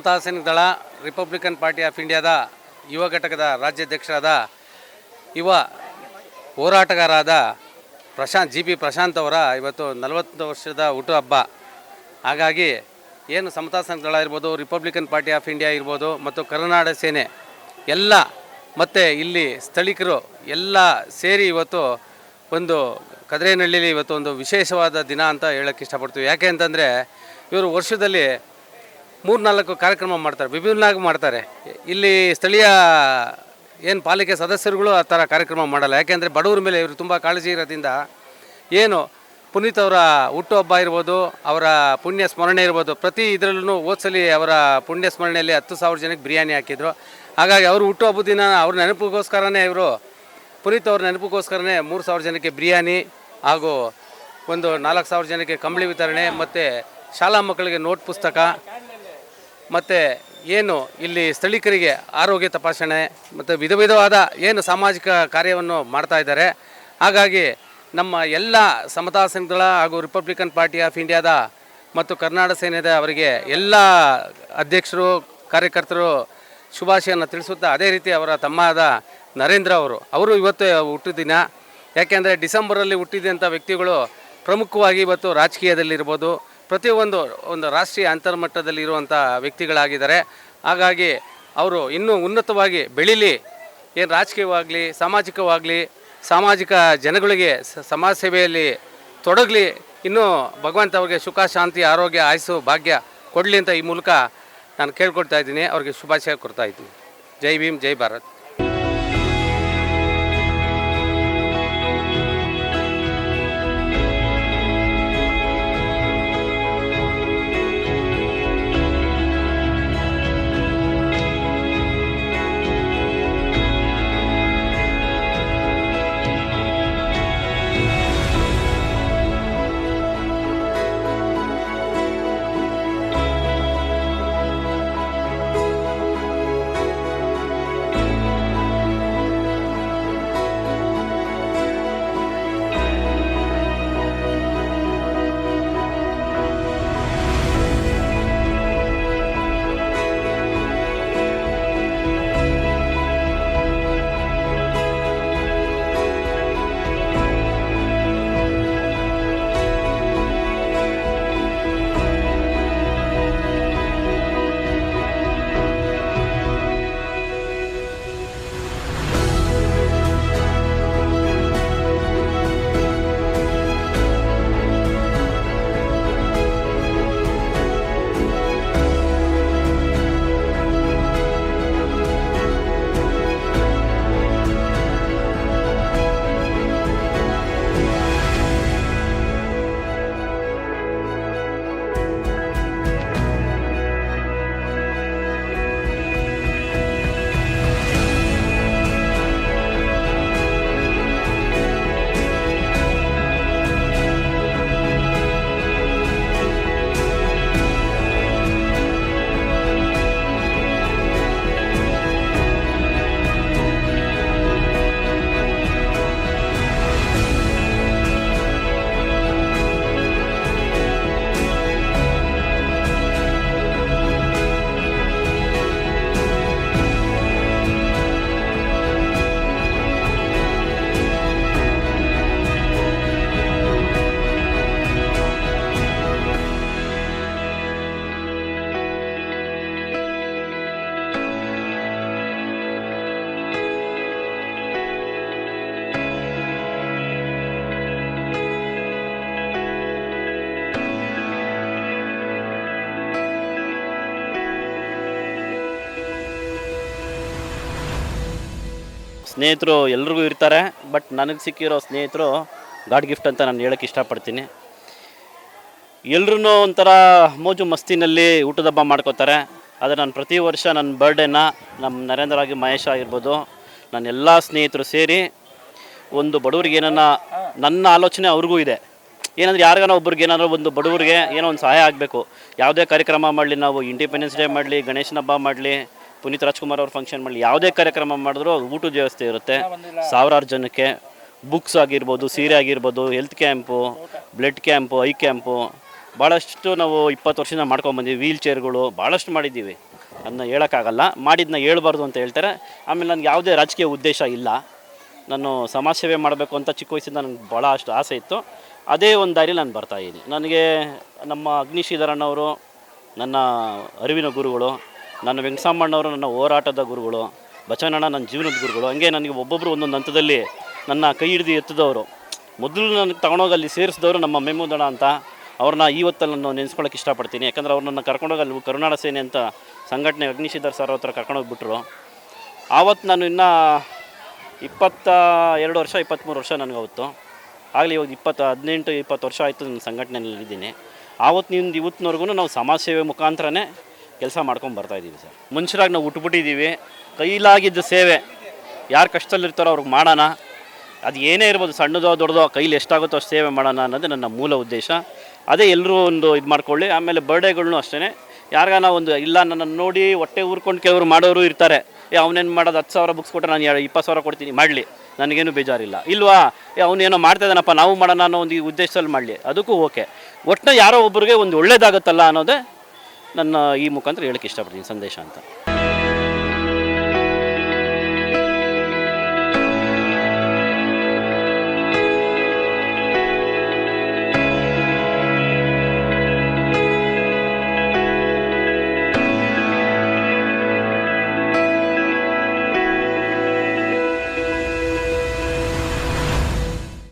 ಸಮತಾ ಸೈನಿಕ ದಳ Republican party of ಇಂಡಿಯಾದ ಯುವ ಘಟಕದ ರಾಜ್ಯಾಧ್ಯಕ್ಷರಾದ ಯುವ ಹೋರಾಟಗಾರರಾದ ಜಿ.ಪಿ. ಪ್ರಶಾಂತ್ ಅವರ ಇವತ್ತು 40 ವರ್ಷದ ಹುಟ್ಟುಹಬ್ಬ. ಹಾಗಾಗಿ ಏನು ಸಮತಾ ಸೈನಿಕ ದಳ ಇರ್ಬೋದು, ರಿಪಬ್ಲಿಕನ್ ಪಾರ್ಟಿ ಆಫ್ ಇಂಡಿಯಾ ಇರ್ಬೋದು ಮತ್ತು ಕರುನಾಡ ಸೇನೆ ಎಲ್ಲ ಮತ್ತು ಇಲ್ಲಿ ಸ್ಥಳೀಕರು ಎಲ್ಲ ಸೇರಿ ಇವತ್ತು ಒಂದು ಕದ್ರೇನಹಳ್ಳಿಲಿ ಇವತ್ತು ಒಂದು ವಿಶೇಷವಾದ ದಿನ ಅಂತ ಹೇಳೋಕ್ಕೆ ಇಷ್ಟಪಡ್ತೀವಿ. ಯಾಕೆ ಅಂತಂದರೆ ಇವರು ವರ್ಷದಲ್ಲಿ 3-4 ಕಾರ್ಯಕ್ರಮ ಮಾಡ್ತಾರೆ, ವಿಭಿನ್ನವಾಗಿ ಮಾಡ್ತಾರೆ. ಇಲ್ಲಿ ಸ್ಥಳೀಯ ಏನು ಪಾಲಿಕೆ ಸದಸ್ಯರುಗಳು ಆ ಥರ ಕಾರ್ಯಕ್ರಮ ಮಾಡಲ್ಲ. ಯಾಕೆಂದರೆ ಬಡವರ ಮೇಲೆ ಇವರು ತುಂಬ ಕಾಳಜಿ ಇರೋದ್ರಿಂದ ಏನು ಪುನೀತ್ ಅವರ ಹುಟ್ಟುಹಬ್ಬ ಇರ್ಬೋದು, ಅವರ ಪುಣ್ಯ ಸ್ಮರಣೆ ಇರ್ಬೋದು, ಪ್ರತಿ ಇದರಲ್ಲೂ ಓದ್ಸಲಿ ಅವರ ಪುಣ್ಯ ಸ್ಮರಣೆಯಲ್ಲಿ 10,000 ಜನಕ್ಕೆ ಬಿರಿಯಾನಿ ಹಾಕಿದ್ರು. ಹಾಗಾಗಿ ಅವರು ಹುಟ್ಟುಹಬ್ಬದ ದಿನ ಅವ್ರ ನೆನಪಿಗೋಸ್ಕರನೇ ಇವರು ಪುನೀತ್ ಅವ್ರ ನೆನಪಿಗೋಸ್ಕರನೇ 3,000 ಜನಕ್ಕೆ ಬಿರಿಯಾನಿ ಹಾಗೂ ಒಂದು 4,000 ಜನಕ್ಕೆ ಕಂಬಳಿ ವಿತರಣೆ ಮತ್ತು ಶಾಲಾ ಮಕ್ಕಳಿಗೆ ನೋಟ್ ಪುಸ್ತಕ ಮತ್ತು ಏನು ಇಲ್ಲಿ ಸ್ಥಳೀಕರಿಗೆ ಆರೋಗ್ಯ ತಪಾಸಣೆ ಮತ್ತು ವಿಧವಾದ ಏನು ಸಾಮಾಜಿಕ ಕಾರ್ಯವನ್ನು ಮಾಡ್ತಾ ಇದ್ದಾರೆ. ಹಾಗಾಗಿ ನಮ್ಮ ಎಲ್ಲ ಸಮತಾ ಸೈನಿಕ ದಳ ಹಾಗೂ ರಿಪಬ್ಲಿಕನ್ ಪಾರ್ಟಿ ಆಫ್ ಇಂಡಿಯಾದ ಮತ್ತು ಕರ್ನಾಟಕ ಸೇನೆದ ಅವರಿಗೆ ಎಲ್ಲ ಅಧ್ಯಕ್ಷರು ಕಾರ್ಯಕರ್ತರು ಶುಭಾಶಯವನ್ನು ತಿಳಿಸುತ್ತಾ, ಅದೇ ರೀತಿ ಅವರ ತಮ್ಮವಾದ ನರೇಂದ್ರ ಅವರು ಇವತ್ತು ಹುಟ್ಟಿದಿನ. ಯಾಕೆಂದರೆ ಡಿಸೆಂಬರಲ್ಲಿ ಹುಟ್ಟಿದಂಥ ವ್ಯಕ್ತಿಗಳು ಪ್ರಮುಖವಾಗಿ ಇವತ್ತು ರಾಜಕೀಯದಲ್ಲಿರ್ಬೋದು, ಪ್ರತಿಯೊಂದು ರಾಷ್ಟ್ರೀಯ ಅಂತರ್ಮಟ್ಟದಲ್ಲಿ ಇರುವಂಥ ವ್ಯಕ್ತಿಗಳಾಗಿದ್ದಾರೆ. ಹಾಗಾಗಿ ಅವರು ಇನ್ನೂ ಉನ್ನತವಾಗಿ ಬೆಳೀಲಿ, ಏನು ರಾಜಕೀಯವಾಗಲಿ ಸಾಮಾಜಿಕವಾಗಲಿ, ಸಾಮಾಜಿಕ ಜನಗಳಿಗೆ ಸಮಾಜ ಸೇವೆಯಲ್ಲಿ ತೊಡಗಲಿ. ಇನ್ನೂ ಭಗವಂತ ಅವ್ರಿಗೆ ಸುಖ, ಶಾಂತಿ, ಆರೋಗ್ಯ, ಆಯುಸ್ಸು, ಭಾಗ್ಯ ಕೊಡಲಿ ಅಂತ ಈ ಮೂಲಕ ನಾನು ಕೇಳ್ಕೊಳ್ತಾ ಇದ್ದೀನಿ. ಅವ್ರಿಗೆ ಶುಭಾಶಯ ಕೊಡ್ತಾ ಇದ್ದೀನಿ. ಜೈ ಭೀಮ್, ಜೈ ಭಾರತ್. ಸ್ನೇಹಿತರು ಎಲ್ರಿಗೂ ಇರ್ತಾರೆ, ಬಟ್ ನನಗೆ ಸಿಕ್ಕಿರೋ ಸ್ನೇಹಿತರು ಗಾಡ್ ಗಿಫ್ಟ್ ಅಂತ ನಾನು ಹೇಳೋಕ್ಕೆ ಇಷ್ಟಪಡ್ತೀನಿ. ಎಲ್ಲರೂ ಒಂಥರ ಮೋಜು ಮಸ್ತಿನಲ್ಲಿ ಊಟದ ಹಬ್ಬ ಮಾಡ್ಕೋತಾರೆ. ಆದರೆ ನಾನು ಪ್ರತಿ ವರ್ಷ ನನ್ನ ಬರ್ಡೇನ ನಮ್ಮ ನರೇಂದ್ರ ಆಗಿ ಮಹೇಶ್ ಆಗಿರ್ಬೋದು, ನನ್ನ ಎಲ್ಲ ಸ್ನೇಹಿತರು ಸೇರಿ ಒಂದು ಬಡವರಿಗೆ ನನ್ನ ಆಲೋಚನೆ ಅವ್ರಿಗೂ ಇದೆ. ಏನಂದರೆ ಯಾರಿಗಾನ ಒಬ್ರಿಗೆ ಏನಾದರೂ ಒಂದು ಬಡವರಿಗೆ ಏನೋ ಒಂದು ಸಹಾಯ ಆಗಬೇಕು. ಯಾವುದೇ ಕಾರ್ಯಕ್ರಮ ಮಾಡಲಿ, ನಾವು ಇಂಡಿಪೆಂಡೆನ್ಸ್ ಡೇ ಮಾಡಲಿ, ಗಣೇಶನ ಹಬ್ಬ ಮಾಡಲಿ, ಪುನೀತ್ ರಾಜ್ಕುಮಾರ್ ಅವ್ರ ಫಂಕ್ಷನ್ ಮಾಡಲಿ, ಯಾವುದೇ ಕಾರ್ಯಕ್ರಮ ಮಾಡಿದ್ರೂ ಊಟದ ವ್ಯವಸ್ಥೆ ಇರುತ್ತೆ. ಸಾವಿರಾರು ಜನಕ್ಕೆ ಬುಕ್ಸ್ ಆಗಿರ್ಬೋದು, ಸೀರೆ ಆಗಿರ್ಬೋದು, health camp, blood camp, I camp ಭಾಳಷ್ಟು ನಾವು 20 ವರ್ಷದಿಂದ ಮಾಡ್ಕೊಂಡ್ಬಂದಿದ್ದೀವಿ. ವೀಲ್ ಚೇರ್ಗಳು ಭಾಳಷ್ಟು ಮಾಡಿದ್ದೀವಿ. ಅದನ್ನ ಹೇಳೋಕ್ಕಾಗಲ್ಲ, ಮಾಡಿದ್ದನ್ನ ಹೇಳ್ಬಾರ್ದು ಅಂತ ಹೇಳ್ತಾರೆ. ಆಮೇಲೆ ನನಗೆ ಯಾವುದೇ ರಾಜಕೀಯ ಉದ್ದೇಶ ಇಲ್ಲ. ನಾನು ಸಮಾಜ ಸೇವೆ ಮಾಡಬೇಕು ಅಂತ ಚಿಕ್ಕ ವಯಸ್ಸಿಂದ ನನಗೆ ಭಾಳ ಅಷ್ಟು ಆಸೆ ಇತ್ತು. ಅದೇ ಒಂದು ದಾರಿ ನಾನು ಬರ್ತಾಯಿದ್ದೀನಿ. ನನಗೆ ನಮ್ಮ ಅಗ್ನಿಶ್ರೀಧರಣ್ಣವರು ನನ್ನ ಅರಿವಿನ ಗುರುಗಳು, ನನ್ನ ವೆಂಕಟಸಾಮಣ್ಣವರು ನನ್ನ ಹೋರಾಟದ ಗುರುಗಳು, ಬಸವಣ್ಣನ ನನ್ನ ಜೀವನದ ಗುರುಗಳು. ಹಂಗೆ ನನಗೆ ಒಬ್ಬೊಬ್ಬರು ಒಂದೊಂದು ಹಂತದಲ್ಲಿ ನನ್ನ ಕೈ ಹಿಡಿದು ಎತ್ತಿದವರು. ಮೊದಲು ನನಗೆ ತಗೊಂಡೋಗಿ ಅಲ್ಲಿ ಸೇರಿಸಿದವರು ನಮ್ಮ ಮೆಮ್ಮುದಣ ಅಂತ. ಅವ್ರನ್ನ ಇವತ್ತಲ್ಲಿ ನಾನು ನೆನೆಸ್ಕೊಳ್ಳೋಕೆ ಇಷ್ಟಪಡ್ತೀನಿ. ಯಾಕಂದರೆ ಅವ್ರು ನನ್ನ ಕರ್ಕೊಂಡೋಗಿ ಅಲ್ಲಿ ಕರುನಾಡ ಸೇನೆ ಅಂತ ಸಂಘಟನೆ ಅಗ್ನಿಶ್ರೀಧರ್ ಸರ್ ಹತ್ರ ಕರ್ಕೊಂಡೋಗ್ಬಿಟ್ರು. ಆವತ್ತು ನಾನು ಇನ್ನೂ 22 ವರ್ಷ 23 ವರ್ಷ ನನಗೆ ಅವತ್ತು. ಆಗಲಿ ಇವಾಗ 18-20 ವರ್ಷ ಆಯಿತು ನನ್ನ ಸಂಘಟನೆಯಲ್ಲಿದ್ದೀನಿ. ಆವತ್ತಿನಿಂದ ಇವತ್ತಿನವರೆಗೂ ನಾವು ಸಮಾಜ ಸೇವೆ ಮುಖಾಂತರನೇ ಕೆಲಸ ಮಾಡ್ಕೊಂಡು ಬರ್ತಾಯಿದ್ದೀವಿ ಸರ್. ಮನುಷ್ಯರಾಗಿ ನಾವು ಹುಟ್ಟುಬಿಟ್ಟಿದ್ದೀವಿ. ಕೈಲಾಗಿದ್ದ ಸೇವೆ ಯಾರು ಕಷ್ಟದಲ್ಲಿರ್ತಾರೋ ಅವ್ರಿಗೆ ಮಾಡೋಣ. ಅದು ಏನೇ ಇರ್ಬೋದು, ಸಣ್ಣದೋ ದೊಡ್ಡದೋ, ಕೈಲಿ ಎಷ್ಟಾಗುತ್ತೋ ಅಷ್ಟು ಸೇವೆ ಮಾಡೋಣ ಅನ್ನೋದೇ ನನ್ನ ಮೂಲ ಉದ್ದೇಶ. ಅದೇ ಎಲ್ಲರೂ ಒಂದು ಇದು ಮಾಡ್ಕೊಳ್ಳಿ. ಆಮೇಲೆ ಬರ್ಡೇಗಳ್ನೂ ಅಷ್ಟೇ, ಯಾರಿಗಾನ ಒಂದು ಇಲ್ಲ ನನ್ನನ್ನು ನೋಡಿ ಹೊಟ್ಟೆ ಊರ್ಕೊಂಡು ಕೆಲವರು ಮಾಡೋರು ಇರ್ತಾರೆ. ಅವನೇನು ಮಾಡೋದು 10,000 ಬುಕ್ಸ್ ಕೊಟ್ಟರೆ ನಾನು 20,000 ಕೊಡ್ತೀನಿ, ಮಾಡಲಿ, ನನಗೇನು ಬೇಜಾರಿಲ್ಲ. ಇಲ್ವಾ ಅವನೇನೋ ಮಾಡ್ತಾಯಿದ್ದಾನಪ್ಪ, ನಾವು ಮಾಡೋಣ ಅನ್ನೋ ಒಂದು ಉದ್ದೇಶದಲ್ಲಿ ಮಾಡಲಿ, ಅದಕ್ಕೂ ಓಕೆ. ಒಟ್ಟಿನ ಯಾರೋ ಒಬ್ಬರಿಗೆ ಒಂದು ಒಳ್ಳೇದಾಗುತ್ತಲ್ಲ ಅನ್ನೋದೇ ನನ್ನ ಈ ಮುಖಾಂತರ ಹೇಳೋಕ್ಕೆ ಇಷ್ಟಪಡ್ತೀನಿ ಸಂದೇಶ ಅಂತ.